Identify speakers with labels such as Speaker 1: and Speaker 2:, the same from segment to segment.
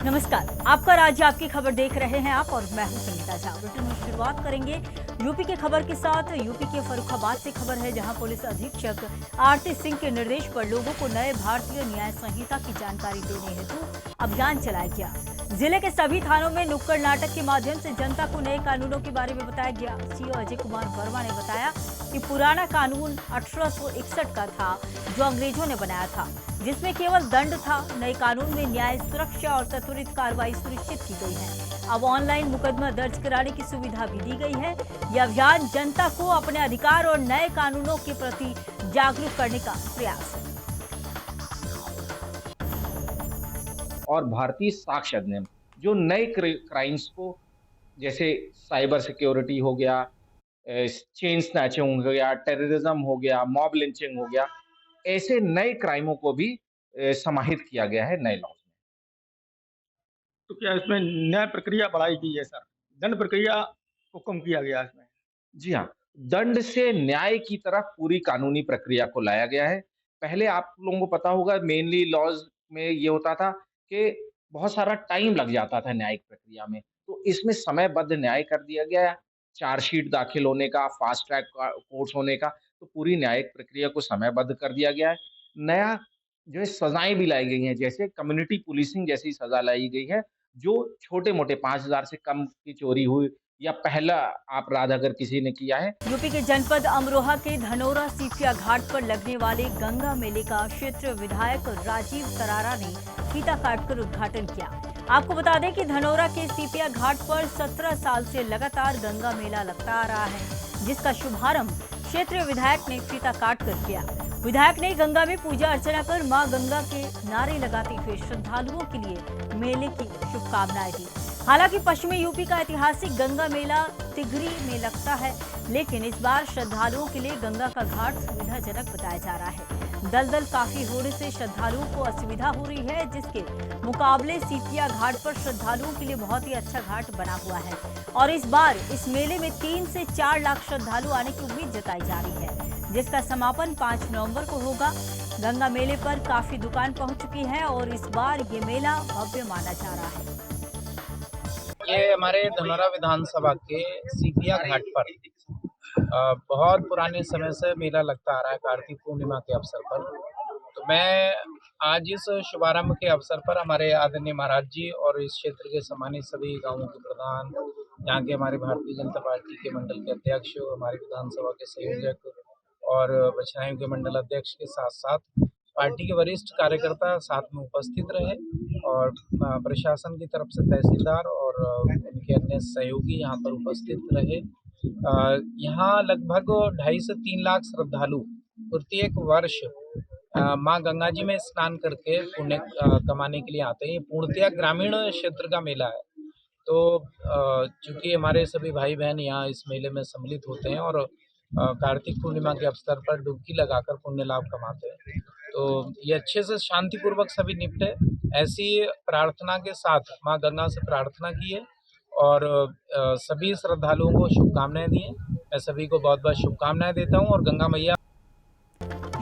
Speaker 1: नमस्कार, आपका राज्य आपकी खबर देख रहे हैं आप और मैं हूं संगीता झा। बुलेटिन में शुरुआत करेंगे यूपी के खबर के साथ। यूपी के फर्रुखाबाद से खबर है, जहां पुलिस अधीक्षक आरती सिंह के निर्देश पर लोगों को नए भारतीय न्याय संहिता की जानकारी देने हेतु अभियान चलाया गया। जिले के सभी थानों में नुक्कड़ नाटक के माध्यम से जनता को नए कानूनों के बारे में बताया गया। सीओ अजय कुमार वर्मा ने बताया कि पुराना कानून 1861 का था, जो अंग्रेजों ने बनाया था, जिसमें केवल दंड था। नए कानून में न्याय, सुरक्षा और त्वरित कार्रवाई सुनिश्चित की गई है। अब ऑनलाइन मुकदमा दर्ज कराने की सुविधा भी दी गई है। यह अभियान जनता को अपने अधिकार और नए कानूनों के प्रति जागरूक करने का प्रयास है।
Speaker 2: और भारतीय साक्ष्य अधिनियम जो नए क्राइम्स को, जैसे साइबर सिक्योरिटी हो गया, चेन स्नैचिंग हो गया, टेररिज्म हो गया, मॉब लिंचिंग हो गया, ऐसे नए क्राइमों को भी समाहित किया गया है नए लॉ में।
Speaker 3: तो क्या इसमें न्याय प्रक्रिया बढ़ाई गई है सर? दंड प्रक्रिया को कम किया गया है इसमें?
Speaker 2: जी हाँ, दंड से न्याय की तरफ पूरी कानूनी प्रक्रिया को लाया गया है। पहले आप लोगों को पता होगा, मेनली लॉज़ में ये होता था कि बहुत सारा टाइम लग जाता था न्यायिक प्रक्रिया में। तो इसमें समयबद्ध न्याय कर दिया गया है। चार्जशीट दाखिल होने का, फास्ट ट्रैक का कोर्स होने का, तो पूरी न्यायिक प्रक्रिया को समयबद्ध कर दिया गया है। नया जो है सज़ाएँ भी लाई गई हैं, जैसे कम्युनिटी पुलिसिंग जैसी सज़ा लाई गई है, जो छोटे-मोटे 5,000 से कम की चोरी हुई या पहला अपराध अगर किसी ने किया है।
Speaker 1: यूपी के जनपद अमरोहा के धनोरा सीपिया घाट पर लगने वाले गंगा मेले का क्षेत्रीय विधायक राजीव तरारा ने फीता काटकर उद्घाटन किया। आपको बता दें कि धनोरा के सीपिया घाट पर 17 साल से लगातार गंगा मेला लगता आ रहा है, जिसका शुभारंभ क्षेत्रीय विधायक ने फीता काटकर किया। विधायक ने गंगा में पूजा अर्चना कर मां गंगा के नारे लगाते हुए श्रद्धालुओं के लिए मेले की शुभकामनाएं दी। हालांकि पश्चिमी यूपी का ऐतिहासिक गंगा मेला तिगरी में लगता है, लेकिन इस बार श्रद्धालुओं के लिए गंगा का घाट सुविधाजनक बताया जा रहा है। दलदल काफी होने से श्रद्धालुओं को असुविधा हो रही है, जिसके मुकाबले सीपिया घाट पर श्रद्धालुओं के लिए बहुत ही अच्छा घाट बना हुआ है। और इस बार इस मेले में 3 से 4 लाख श्रद्धालु आने की उम्मीद जताई जा रही है, जिसका समापन 5 नवंबर को होगा। गंगा मेले पर काफी दुकान पहुंच चुकी है और इस बार ये मेला भव्य माना जा रहा है।
Speaker 4: ये हमारे धनोरा विधानसभा के सीपिया घाट पर बहुत पुराने समय से मेला लगता आ रहा है, कार्तिक पूर्णिमा के अवसर पर। तो मैं आज इस शुभारंभ के अवसर पर हमारे आदरणीय महाराज जी और इस क्षेत्र के सम्मानित सभी गांवों के प्रधान, यहाँ के हमारे भारतीय जनता पार्टी के मंडल के अध्यक्ष, हमारी विधानसभा के संयोजक और बछनायू के मंडल अध्यक्ष के साथ साथ पार्टी के वरिष्ठ कार्यकर्ता साथ में उपस्थित रहे और प्रशासन की तरफ से तहसीलदार और उनके अन्य सहयोगी यहाँ पर उपस्थित रहे। यहाँ लगभग 2.5 से 3 लाख श्रद्धालु प्रत्येक वर्ष माँ गंगा जी में स्नान करके पुण्य कमाने के लिए आते हैं। ये पूर्णतया ग्रामीण क्षेत्र का मेला है। तो चूंकि हमारे सभी भाई बहन यहाँ इस मेले में सम्मिलित होते हैं और कार्तिक पूर्णिमा के अवसर पर डुबकी लगाकर पुण्य लाभ कमाते हैं, तो ये अच्छे से शांतिपूर्वक सभी निपटे, ऐसी प्रार्थना के साथ माँ गंगा से प्रार्थना की है और सभी श्रद्धालुओं को शुभकामनाएं दी हैं। मैं सभी को बहुत बहुत शुभकामनाएं देता हूं और गंगा मैया।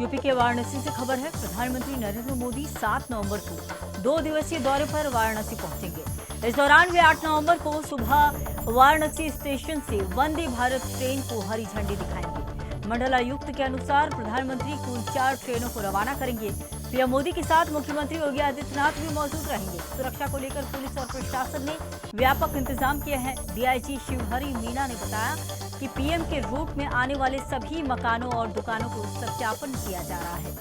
Speaker 1: यूपी के वाराणसी से खबर है, प्रधानमंत्री नरेंद्र मोदी 7 नवंबर को 2 दिवसीय दौरे पर वाराणसी पहुंचेंगे। इस दौरान वे 8 नवंबर को सुबह वाराणसी स्टेशन से वंदे भारत ट्रेन को हरी झंडी दिखाएंगे। मंडलायुक्त के अनुसार प्रधानमंत्री कुल 4 ट्रेनों को रवाना करेंगे। पीएम मोदी के साथ मुख्यमंत्री योगी आदित्यनाथ भी मौजूद रहेंगे। सुरक्षा को लेकर पुलिस और प्रशासन ने व्यापक इंतजाम किए हैं। डीआईजी शिवहरी मीना ने बताया कि पीएम के रूट में आने वाले सभी मकानों और दुकानों को सत्यापन किया जा रहा है।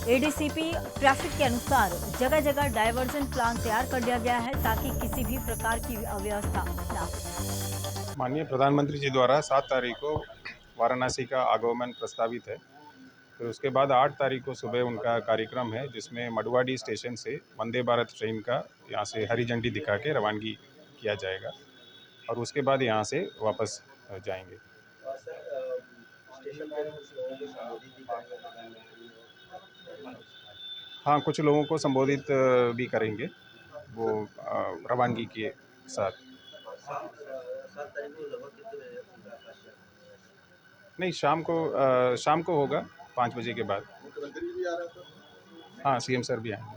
Speaker 1: एडीसीपी ट्रैफिक के अनुसार जगह जगह डायवर्जन प्लान तैयार कर लिया गया है, ताकि किसी भी प्रकार की अव्यवस्था न हो।
Speaker 5: माननीय प्रधानमंत्री जी द्वारा 7 तारीख को वाराणसी का आगमन प्रस्तावित है। फिर उसके बाद 8 तारीख को सुबह उनका कार्यक्रम है, जिसमें मडुवाडी स्टेशन से वंदे भारत ट्रेन का यहाँ से हरी झंडी दिखा के रवानगी किया जाएगा और उसके बाद यहाँ से वापस जाएंगे। हाँ, कुछ लोगों को संबोधित भी करेंगे वो रवानगी के साथ। नहीं, शाम को होगा 5 बजे के बाद। हाँ, सीएम सर भी आएंगे।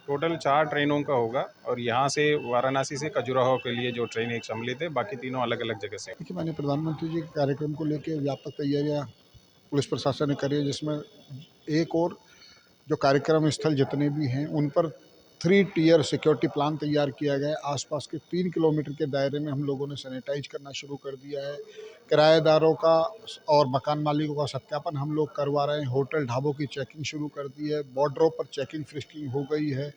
Speaker 5: टोटल 4 ट्रेनों का होगा और यहाँ से वाराणसी से खजुराहो के लिए जो ट्रेन एक सम्मिलित है, बाकी तीनों अलग-अलग जगह से।
Speaker 6: देखिए, माननीय प्रधानमंत्री जी के कार्यक्रम को लेके व्यापक तैयारियां पुलिस प्रशासन ने करी है, जिसमें एक और जो कार्यक्रम स्थल जितने भी हैं उन पर 3 टियर सिक्योरिटी प्लान तैयार किया गया है। आसपास के 3 किलोमीटर के दायरे में हम लोगों ने सैनिटाइज करना शुरू कर दिया है। किराएदारों का और मकान मालिकों का सत्यापन हम लोग करवा रहे हैं। होटल ढाबों की चेकिंग शुरू कर दी है। बॉर्डरों पर चेकिंग फ्रिस्किंग हो गई है।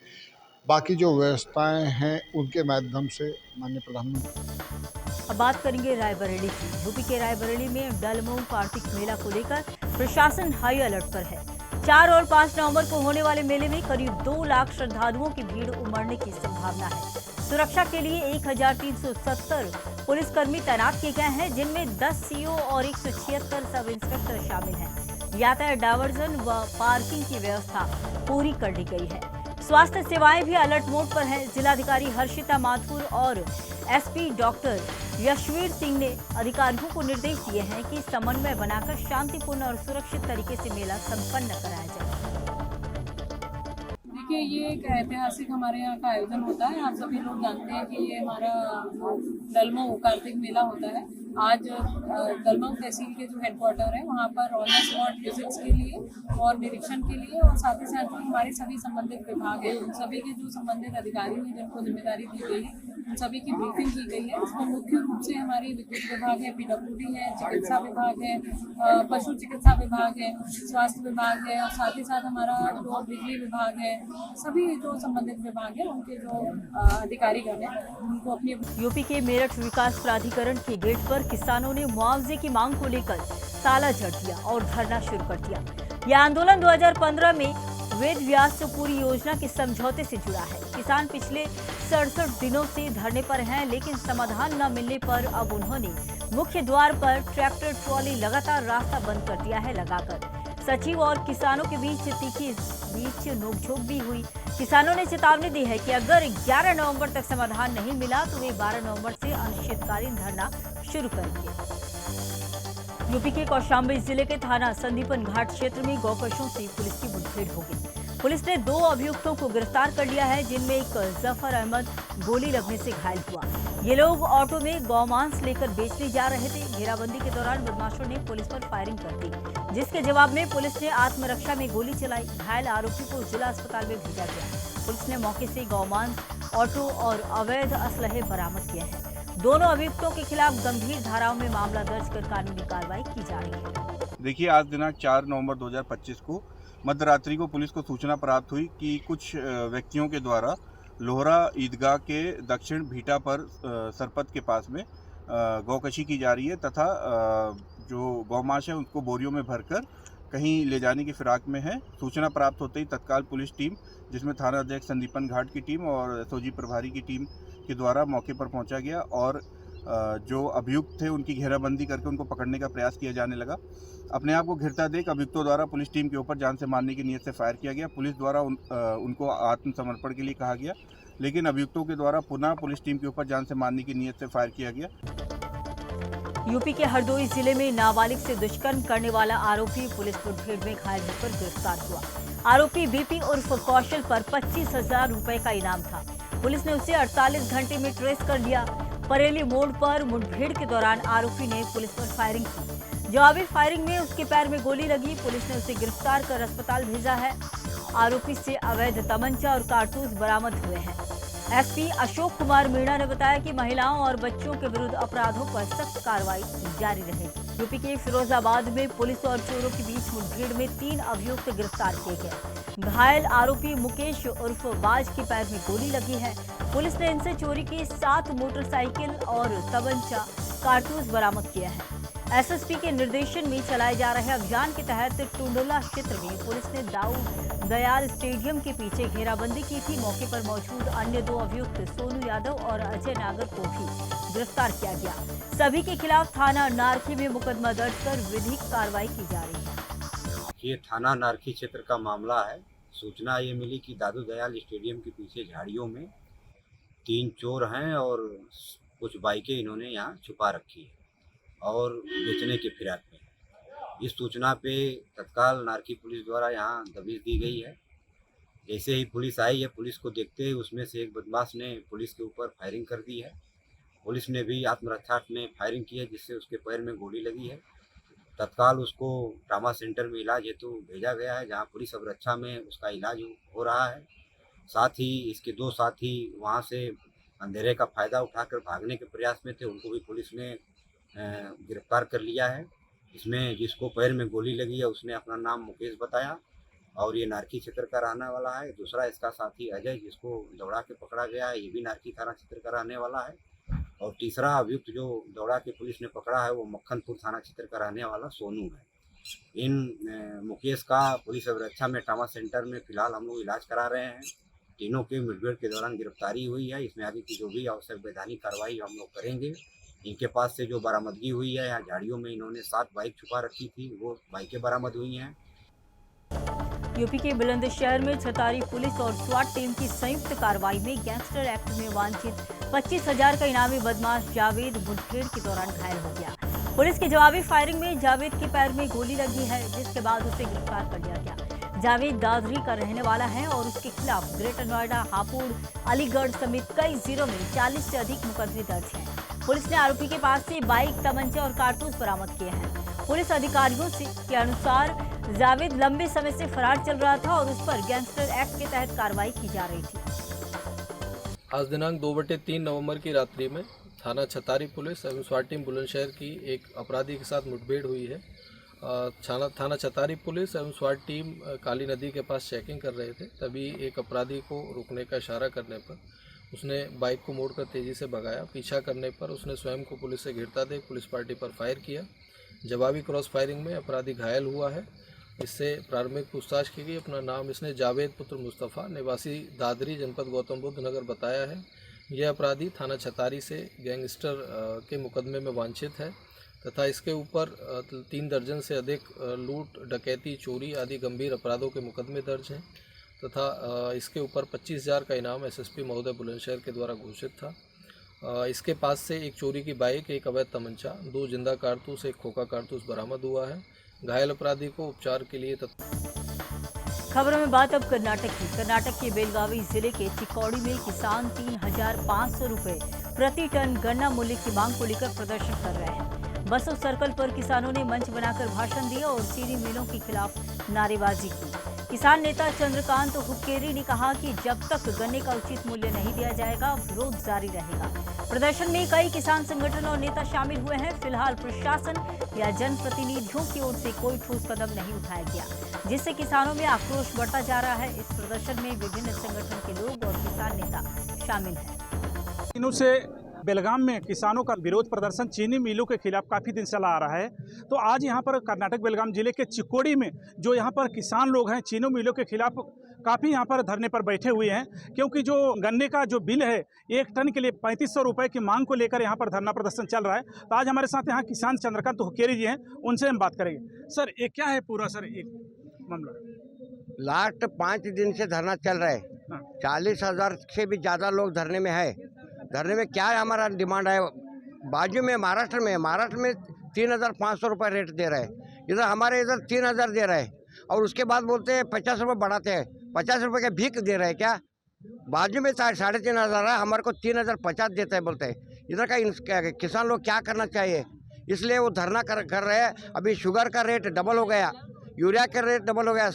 Speaker 6: बाकी जो व्यवस्थाएं हैं उनके माध्यम से माननीय प्रधानमंत्री।
Speaker 1: अब बात करेंगे रायबरेली की। यूपी के रायबरेली में डलमऊ कार्तिक मेला को लेकर प्रशासन हाई अलर्ट पर है। 4 और 5 नवंबर को होने वाले मेले में करीब 2 लाख श्रद्धालुओं की भीड़ उमड़ने की संभावना है। सुरक्षा के लिए 1370 पुलिसकर्मी तैनात किए गए हैं, जिनमें 10 सीओ और 176 सब इंस्पेक्टर शामिल हैं। यातायात डायवर्जन व पार्किंग की व्यवस्था पूरी कर ली गई है। स्वास्थ्य सेवाएं भी अलर्ट मोड पर हैं। जिलाधिकारी हर्षिता माथुर और एसपी डॉक्टर यशवीर सिंह ने अधिकारियों को निर्देश दिए हैं कि समन्वय बनाकर शांतिपूर्ण और सुरक्षित तरीके से मेला संपन्न कराया जाए।
Speaker 7: देखिए, ये एक ऐतिहासिक हमारे यहाँ का आयोजन होता है। आप सभी लोग जानते हैं कि ये हमारा डलमऊ कार्तिक मेला होता है। आज डलमऊ तहसील के जो हेडक्वार्टर है वहाँ पर ऑन द स्पॉट विजिट्स के लिए और निरीक्षण के लिए और साथ ही साथ जो हमारे सभी संबंधित विभाग हैं उन सभी के जो संबंधित अधिकारी हैं जिनको जिम्मेदारी दी गई है उन सभी की ब्रीफिंग की गई है। इसमें मुख्य रूप से हमारी विद्युत विभाग है, पीडब्ल्यूडी है, चिकित्सा विभाग है, पशु चिकित्सा विभाग है, स्वास्थ्य विभाग है और साथ ही साथ हमारा जो बिजली विभाग है, सभी जो संबंधित विभाग है उनके जो अधिकारीगण हैं उनको अपनी।
Speaker 1: यूपी के मेरठ विकास प्राधिकरण के गेट पर किसानों ने मुआवजे की मांग को लेकर ताला जड़ दिया और धरना शुरू कर दिया। यह आंदोलन 2015 में वेद व्यास पूरी योजना के समझौते से जुड़ा है। किसान पिछले 67 दिनों से धरने पर हैं, लेकिन समाधान न मिलने पर अब उन्होंने मुख्य द्वार पर ट्रैक्टर ट्रॉली लगातार रास्ता बंद कर दिया है लगाकर। सचिव और किसानों के बीच नोकझोंक भी हुई। किसानों ने चेतावनी दी है कि अगर 11 नवंबर तक समाधान नहीं मिला तो वे 12 नवंबर से अनिश्चितकालीन धरना शुरू करेंगे। यूपी के कौशाम्बी जिले के थाना संदीपन घाट क्षेत्र में गौकशों से पुलिस की मुठभेड़ हो गई। पुलिस ने 2 अभियुक्तों को गिरफ्तार कर लिया है, जिनमें एक जफर अहमद गोली लगने से घायल हुआ। ये लोग ऑटो में गौमांस लेकर बेचने जा रहे थे। घेराबंदी के दौरान बदमाशों ने पुलिस पर फायरिंग कर दी, जिसके जवाब में पुलिस ने आत्मरक्षा में गोली चलाई। घायल आरोपी को जिला अस्पताल में भेजा गया। पुलिस ने मौके से गौमांस, ऑटो और अवैध असलहे बरामद किए हैं। दोनों अभियुक्तों के खिलाफ गंभीर धाराओं में मामला दर्ज कर कानूनी कार्रवाई की जा रही है।
Speaker 8: देखिए, आज दिनांक 4 नवंबर 2025 को मध्य रात्रि को पुलिस को सूचना प्राप्त हुई कि कुछ व्यक्तियों के द्वारा लोहरा ईदगाह के दक्षिण भीटा पर सरपत के पास में गौकशी की जा रही है तथा जो गौमांस है उसको बोरियों में भरकर कहीं ले जाने की फिराक में है। सूचना प्राप्त होते ही तत्काल पुलिस टीम, जिसमें थाना अध्यक्ष संदीपन घाट की टीम और एसओजी प्रभारी की टीम के द्वारा मौके पर पहुंचा गया और जो अभियुक्त थे उनकी घेराबंदी करके उनको पकड़ने का प्रयास किया जाने लगा। अपने आप को घिरता देख अभियुक्तों द्वारा पुलिस टीम के ऊपर जान से मारने की नीयत से फायर किया गया। पुलिस द्वारा उनको आत्मसमर्पण के लिए कहा गया, लेकिन अभियुक्तों के द्वारा पुनः पुलिस टीम के ऊपर जान से मारने की नीयत से फायर किया गया।
Speaker 1: यूपी के हरदोई जिले में नाबालिग से दुष्कर्म करने वाला आरोपी पुलिस मुठभेड़ में घायल होकर गिरफ्तार हुआ। आरोपी बीपी उर्फ कौशल पर 25,000 रुपए का इनाम था। पुलिस ने उसे 48 घंटे में ट्रेस कर लिया। बरेली मोड़ पर मुठभेड़ के दौरान आरोपी ने पुलिस पर फायरिंग की। जवाबी फायरिंग में उसके पैर में गोली लगी। पुलिस ने उसे गिरफ्तार कर अस्पताल भेजा है। आरोपी से अवैध तमंचा और कारतूस बरामद हुए हैं। एसपी अशोक कुमार मीणा ने बताया कि महिलाओं और बच्चों के विरुद्ध अपराधों पर सख्त कार्रवाई जारी रहेगी। यूपी के फिरोजाबाद में पुलिस और चोरों के बीच मुठभेड़ में 3 अभियुक्त गिरफ्तार किए गए। घायल आरोपी मुकेश उर्फ बाज के पैर में गोली लगी है। पुलिस ने इनसे चोरी की 7 मोटरसाइकिल और तमंचा कारतूस बरामद किया है। एसएसपी के निर्देशन में चलाए जा रहे अभियान के तहत टुंडला क्षेत्र में पुलिस ने दाऊद दयाल स्टेडियम के पीछे घेराबंदी की थी। मौके पर मौजूद अन्य 2 अभियुक्त सोनू यादव और अजय नागर को भी गिरफ्तार किया गया। सभी के खिलाफ थाना नारखी में मुकदमा दर्ज कर विधिक कार्रवाई की जा रही है।
Speaker 9: ये थाना नारखी क्षेत्र का मामला है। सूचना ये मिली कि दादू दयाल स्टेडियम के पीछे झाड़ियों में 3 चोर हैं और कुछ बाइकें इन्होंने यहाँ छुपा रखी है और बेचने के फिराक में। इस सूचना पे तत्काल नारखी पुलिस द्वारा यहाँ दबिश दी गई है। जैसे ही पुलिस आई है, पुलिस को देखते ही उसमें से एक बदमाश ने पुलिस के ऊपर फायरिंग कर दी है। पुलिस ने भी आत्मरक्षा में फायरिंग की है, जिससे उसके पैर में गोली लगी है। तत्काल उसको ट्रामा सेंटर में इलाज हेतु भेजा गया है, जहां पुलिस अवरक्षा में उसका इलाज हो रहा है। साथ ही इसके 2 साथी वहां से अंधेरे का फ़ायदा उठाकर भागने के प्रयास में थे, उनको भी पुलिस ने गिरफ्तार कर लिया है। इसमें जिसको पैर में गोली लगी है उसने अपना नाम मुकेश बताया और ये नारकी क्षेत्र का रहने वाला है। दूसरा इसका साथी अजय, जिसको दौड़ा के पकड़ा गया है, ये भी नारकी थाना क्षेत्र का रहने वाला है। और तीसरा अभियुक्त जो दौड़ा के पुलिस ने पकड़ा है वो मक्खनपुर थाना क्षेत्र का रहने वाला सोनू है। इन मुकेश का पुलिस अवरक्षा में ट्रामा सेंटर में फिलहाल हम लोग इलाज करा रहे हैं। तीनों की मुठभेड़ के दौरान गिरफ्तारी हुई है। इसमें आगे की जो भी आवश्यक वैधानिक कार्रवाई हम लोग करेंगे। इनके पास से जो बरामदगी हुई है, यहाँ झाड़ियों में इन्होंने 7 बाइक छुपा रखी थी, वो बाइकें बरामद हुई हैं।
Speaker 1: यूपी के बुलंदशहर में छतारी पुलिस और स्वाट टीम की संयुक्त कार्रवाई में गैंगस्टर एक्ट में वांछित 25,000 का इनामी बदमाश जावेद मुठभेड़ के दौरान घायल हो गया। पुलिस की जवाबी फायरिंग में जावेद के पैर में गोली लगी है, जिसके बाद उसे गिरफ्तार कर लिया गया। जावेद दादरी का रहने वाला है और उसके खिलाफ ग्रेटर नोएडा, हापुड़, अलीगढ़ समेत कई जिलों में 40 से अधिक मुकदमे दर्ज हैं। पुलिस ने आरोपी के पास से बाइक, तमंचे और कारतूस बरामद किए हैं। पुलिस अधिकारियों के अनुसार जावेद लंबे समय से फरार चल रहा था और उस पर गैंगस्टर एक्ट के तहत कार्रवाई की जा रही थी।
Speaker 10: आज दिनांक 2/3 नवंबर की रात्रि में थाना छतारी पुलिस एवं स्वाट टीम बुलंदशहर की एक अपराधी के साथ मुठभेड़ हुई है। थाना छतारी पुलिस एवं स्वाट टीम काली नदी के पास चेकिंग कर रहे थे, तभी एक अपराधी को रुकने का इशारा करने पर उसने बाइक को मोड़कर तेज़ी से भगाया। पीछा करने पर उसने स्वयं को पुलिस से घिरता देख पुलिस पार्टी पर फायर किया। जवाबी क्रॉस फायरिंग में अपराधी घायल हुआ है। इससे प्रारंभिक पूछताछ की गई। अपना नाम इसने जावेद पुत्र मुस्तफ़ा निवासी दादरी जनपद गौतम बुद्ध नगर बताया है। यह अपराधी थाना छतारी से गैंगस्टर के मुकदमे में वांछित है तथा इसके ऊपर 3 दर्जन से अधिक लूट, डकैती, चोरी आदि गंभीर अपराधों के मुकदमे दर्ज हैं तथा इसके ऊपर 25,000 का इनाम एसएसपी महोदय बुलंदशहर के द्वारा घोषित था। इसके पास से एक चोरी की बाइक, एक अवैध तमंचा, 2 जिंदा कारतूस, एक खोखा कारतूस बरामद हुआ है। घायल अपराधी को उपचार के लिए
Speaker 1: खबरों में बात अब कर्नाटक की। कर्नाटक के बेलगावी जिले के चिक्कोड़ी में किसान 3,500 रुपये प्रति टन गन्ना मूल्य की मांग को लेकर प्रदर्शन कर रहे हैं। बसों सर्कल पर किसानों ने मंच बनाकर भाषण दिया और चीनी मिलों के खिलाफ नारेबाजी की। किसान नेता चंद्रकांत हुक्केरी ने कहा कि जब तक गन्ने का उचित मूल्य नहीं दिया जाएगा, विरोध जारी रहेगा। प्रदर्शन में कई किसान संगठन और नेता शामिल हुए हैं। फिलहाल प्रशासन या जनप्रतिनिधियों की ओर से कोई ठोस कदम नहीं उठाया गया, जिससे किसानों में आक्रोश बढ़ता जा रहा है। इस प्रदर्शन में विभिन्न संगठन के लोग और किसान नेता शामिल हैं।
Speaker 11: दिनों से बेलगाम में किसानों का विरोध प्रदर्शन चीनी मिलों के खिलाफ काफ़ी दिन चला आ रहा है। तो आज यहाँ पर कर्नाटक बेलगाम जिले के चिक्कोड़ी में जो यहाँ पर किसान लोग हैं, चीनी मिलों के खिलाफ काफ़ी यहाँ पर धरने पर बैठे हुए हैं, क्योंकि जो गन्ने का जो बिल है 1 टन के लिए 3500 रुपये की मांग को लेकर यहाँ पर धरना प्रदर्शन चल रहा है। तो आज हमारे साथ यहाँ किसान चंद्रकांत हुक्केरी जी हैं, उनसे हम बात करेंगे। सर, ये क्या है पूरा सर एक मामला?
Speaker 12: लास्ट 5 दिन से धरना चल रहा है। 40,000 से भी ज़्यादा लोग धरने में है। धरने में क्या है, हमारा डिमांड है, बाजू में महाराष्ट्र में 3,500 रुपये रेट दे रहे हैं, इधर हमारे इधर 3,000 दे रहे हैं, और उसके बाद बोलते हैं 50 रुपये बढ़ाते हैं। 50 रुपये का भीख दे रहे हैं क्या? बाजू में 3,500 है, हमारे को 3,050 देते हैं बोलते हैं। इधर का किसान लोग क्या करना चाहिए, इसलिए वो धरना कर रहे हैं। अभी शुगर का रेट डबल हो गया, यूरिया का रेट डबल हो गया,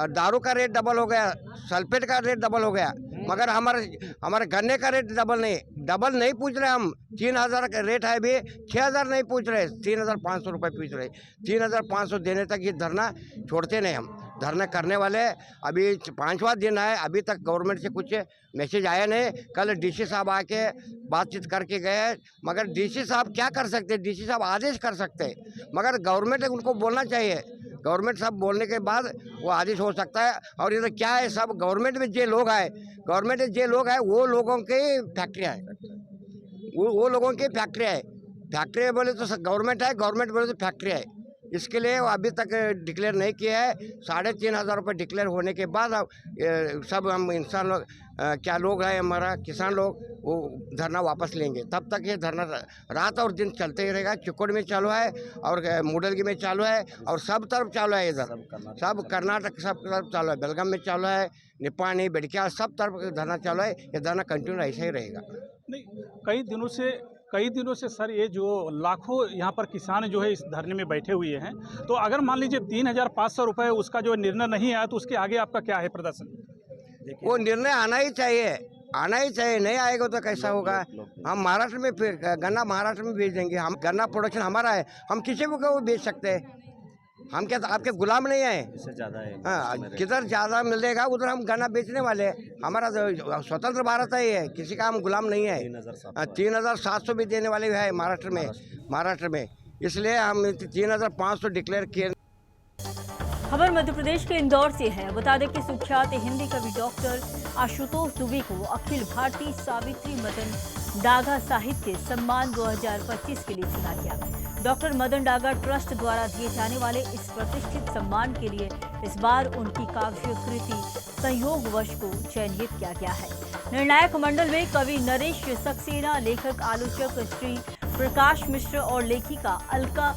Speaker 12: दारू का रेट डबल हो गया, सल्फेट का रेट डबल हो गया, मगर हमारे गन्ने का रेट डबल नहीं पूछ रहे। हम 3,000 का रेट है, अभी 6,000 नहीं पूछ रहे, 3,500 रुपये पूछ रहे। 3,500 देने तक ये धरना छोड़ते नहीं। हम धरना करने वाले, अभी 5वां दिन है, अभी तक गवर्नमेंट से कुछ मैसेज आया नहीं। कल डीसी साहब आके बातचीत करके गए, मगर डीसी साहब क्या कर सकते हैं? डीसी साहब आदेश कर सकते हैं, मगर गवर्नमेंट उनको बोलना चाहिए। गवर्नमेंट साहब बोलने के बाद वो आदेश हो सकता है। और इधर क्या है, सब गवर्नमेंट में जो लोग हैं, वो लोगों की फैक्ट्रियाँ है, वो लोगों की फैक्ट्रियाँ है। फैक्ट्री बोले तो गवर्नमेंट है, गवर्नमेंट बोले तो फैक्ट्री है। इसके लिए वो अभी तक डिक्लेयर नहीं किया है। 3,500 रुपये डिक्लेयर होने के बाद अब सब हम इंसान लोग क्या लोग हैं हमारा किसान लोग वो धरना वापस लेंगे। तब तक ये धरना रात और दिन चलते ही रहेगा। चिक्कोड़ में चालू है और मूडलगी में चालू है और सब तरफ चालू है। इधर सब कर्नाटक सब तरफ चालू है, बेलगाम में चालू है, निपानी बेड़किया सब तरफ धरना चालू है। ये धरना कंटिन्यू ऐसा ही रहेगा।
Speaker 11: नहीं, कई दिनों से सर ये जो लाखों यहाँ पर किसान जो है इस धरने में बैठे हुए हैं, तो अगर मान लीजिए 3,500 रुपये उसका जो निर्णय नहीं आया तो उसके आगे आपका क्या है प्रदर्शन?
Speaker 12: वो निर्णय आना ही चाहिए, आना ही चाहिए। नहीं आएगा तो कैसा होगा? हम महाराष्ट्र में फिर गन्ना महाराष्ट्र में भेज देंगे। हम गन्ना प्रोडक्शन हमारा है, हम किसी को बेच सकते हैं। हम क्या आपके गुलाम नहीं है? इससे ज़्यादा है। हाँ, किधर ज़्यादा मिलेगा उधर हम गन्ना बेचने वाले हैं। हमारा स्वतंत्र भारत है, ये किसी का हम गुलाम नहीं है। 3,700 भी देने वाले है महाराष्ट्र में, इसलिए हम 3,500 डिक्लेयर किए।
Speaker 1: खबर मध्य प्रदेश के इंदौर से है। बता दें कि सुख्यात हिंदी कवि डॉक्टर आशुतोष दुबे को अखिल भारतीय सावित्री मदन डागा साहित्य सम्मान 2025 के लिए चुना गया। डॉक्टर मदन डागा ट्रस्ट द्वारा दिए जाने वाले इस प्रतिष्ठित सम्मान के लिए इस बार उनकी काव्य कृति संयोगवश को चयनित किया गया है। निर्णायक मंडल में कवि नरेश सक्सेना, लेखक आलोचक श्री प्रकाश मिश्र और लेखिका अलका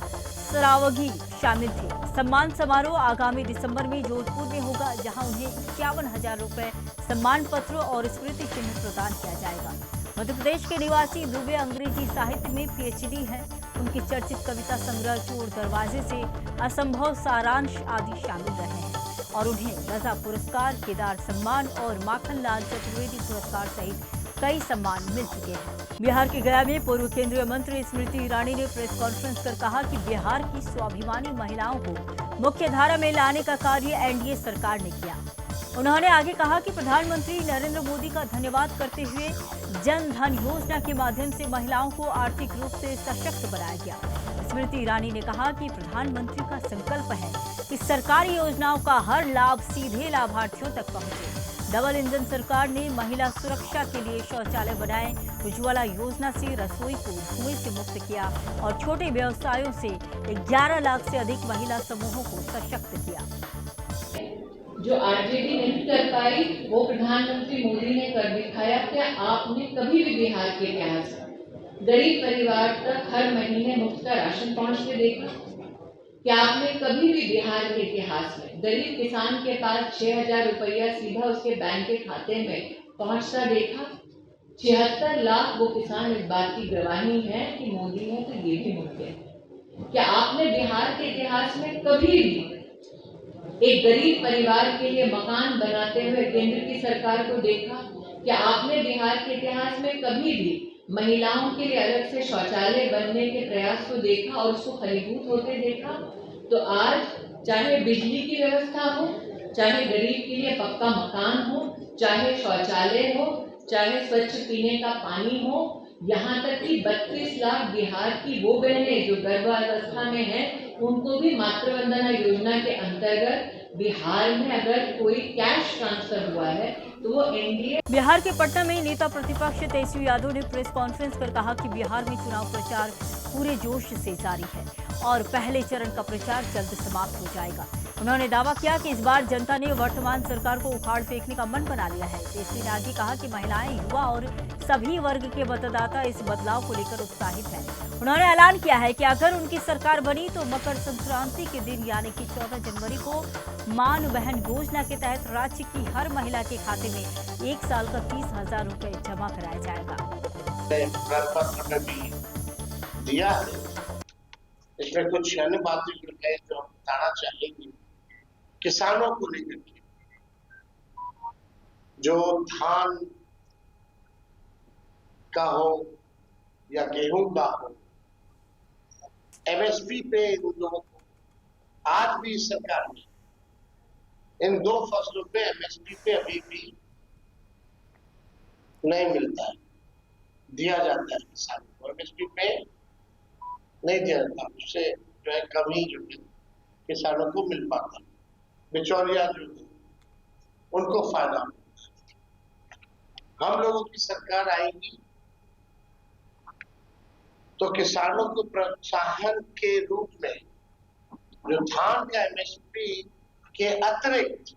Speaker 1: सरावगी शामिल थे। सम्मान समारोह आगामी दिसंबर में जोधपुर में होगा, जहां उन्हें 51,000 रुपए सम्मान पत्र और स्मृति चिन्ह प्रदान किया जाएगा। मध्य प्रदेश के निवासी दुबे अंग्रेजी साहित्य में PhD हैं। उनकी चर्चित कविता संग्रह चोर दरवाजे से असंभव सारांश आदि शामिल रहे हैं और उन्हें रजा पुरस्कार, केदार सम्मान और माखनलाल चतुर्वेदी पुरस्कार सहित कई सम्मान मिल चुके हैं। बिहार के गया में पूर्व केंद्रीय मंत्री स्मृति ईरानी ने प्रेस कॉन्फ्रेंस कर कहा कि बिहार की स्वाभिमानी महिलाओं को मुख्य धारा में लाने का कार्य NDA सरकार ने किया। उन्होंने आगे कहा कि प्रधानमंत्री नरेंद्र मोदी का धन्यवाद करते हुए जन धन योजना के माध्यम से महिलाओं को आर्थिक रूप से सशक्त बनाया गया। स्मृति ईरानी ने कहा कि प्रधानमंत्री का संकल्प है कि सरकारी योजनाओं का हर लाभ सीधे लाभार्थियों तक पहुंचे। डबल इंजन सरकार ने महिला सुरक्षा के लिए शौचालय बनाए, उज्ज्वला योजना से रसोई को धुएं से मुक्त किया और छोटे व्यवसायों से 11 लाख से अधिक महिला समूहों को सशक्त किया।
Speaker 13: जो आरजेडी नहीं कर पाई वो प्रधानमंत्री मोदी ने कर दिखाया। क्या आपने कभी भी बिहार के इतिहास में गरीब परिवार तक हर महीने मुफ्त का राशन पहुंचते देखा? क्या आपने कभी भी बिहार के इतिहास में गरीब किसान के पास 6,000 रुपया सीधा उसके बैंक के खाते में पहुंचता देखा? 76 लाख वो किसान इस बात की गवाही है कि मोदी है तो ये भी मुमकिन। क्या आपने बिहार के इतिहास में कभी भी एक गरीब परिवार के लिए मकान बनाते हुए केंद्र की सरकार को देखा? क्या आपने बिहार के इतिहास में कभी भी महिलाओं के लिए अलग से शौचालय बनने के प्रयास को देखा और उसको फलीभूत होते देखा? तो आज चाहे बिजली की व्यवस्था हो, चाहे गरीब के लिए पक्का मकान हो, चाहे शौचालय हो, चाहे स्वच्छ पीने का पानी हो, यहाँ तक कि 32 लाख बिहार की वो बहनें जो गर्भावस्था में हैं, उनको भी मातृ वंदना योजना के अंतर्गत बिहार में अगर कोई कैश ट्रांसफर हुआ है तो वो NDA।
Speaker 1: बिहार के पटना में नेता प्रतिपक्ष तेजस्वी यादव ने प्रेस कॉन्फ्रेंस कर कहा कि बिहार में चुनाव प्रचार पूरे जोश से जारी है और पहले चरण का प्रचार जल्द समाप्त हो जाएगा। उन्होंने दावा किया कि इस बार जनता ने वर्तमान सरकार को उखाड़ फेंकने का मन बना लिया है। तेजस्वी ने आगे कहा कि महिलाएं, युवा और सभी वर्ग के मतदाता इस बदलाव को लेकर उत्साहित हैं। उन्होंने ऐलान किया है कि अगर उनकी सरकार बनी तो मकर संक्रांति के दिन यानी कि 14 जनवरी को मान बहन योजना के तहत राज्य की हर महिला के खाते में 1 साल का 30,000 रुपए जमा कराया जाएगा।
Speaker 14: दिया है, इसमें कुछ अन्य बातें जो हम बताना चाहेंगे किसानों को लेकर के। जो धान का हो या गेहूं का हो, MSP पे इन लोगों को आज भी सरकार ने इन 2 फसलों पे MSP पे अभी भी नहीं मिलता है, दिया जाता है किसानों को। MSP पे नहीं दिया जाता, उससे जो है कम ही जो है किसानों को मिल पाता है। बिचौलिया जो है उनको फायदा होता है। हम लोगों की सरकार आएगी तो किसानों को प्रोत्साहन के रूप में जो धान का एमएसपी के अतिरिक्त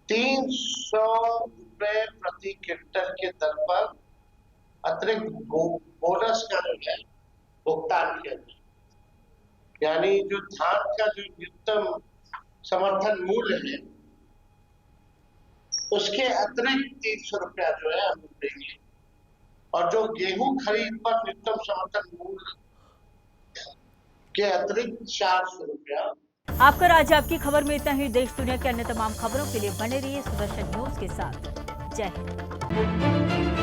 Speaker 14: 300 रुपए प्रति क्विंटल के दर पर अतिरिक्त बोनस का जो है भुगतान किया जाए। यानी जो धान का जो न्यूनतम समर्थन मूल्य है उसके अतिरिक्त 300 रुपया जो है हम देंगे, और जो गेहूं खरीद पर न्यूनतम समर्थन मूल्य के अतिरिक्त 400 रुपया।
Speaker 1: आपका राज्य आपकी खबर में इतना ही। देश दुनिया के अन्य तमाम खबरों के लिए बने रहिए सुदर्शन न्यूज के साथ। जय हिंद।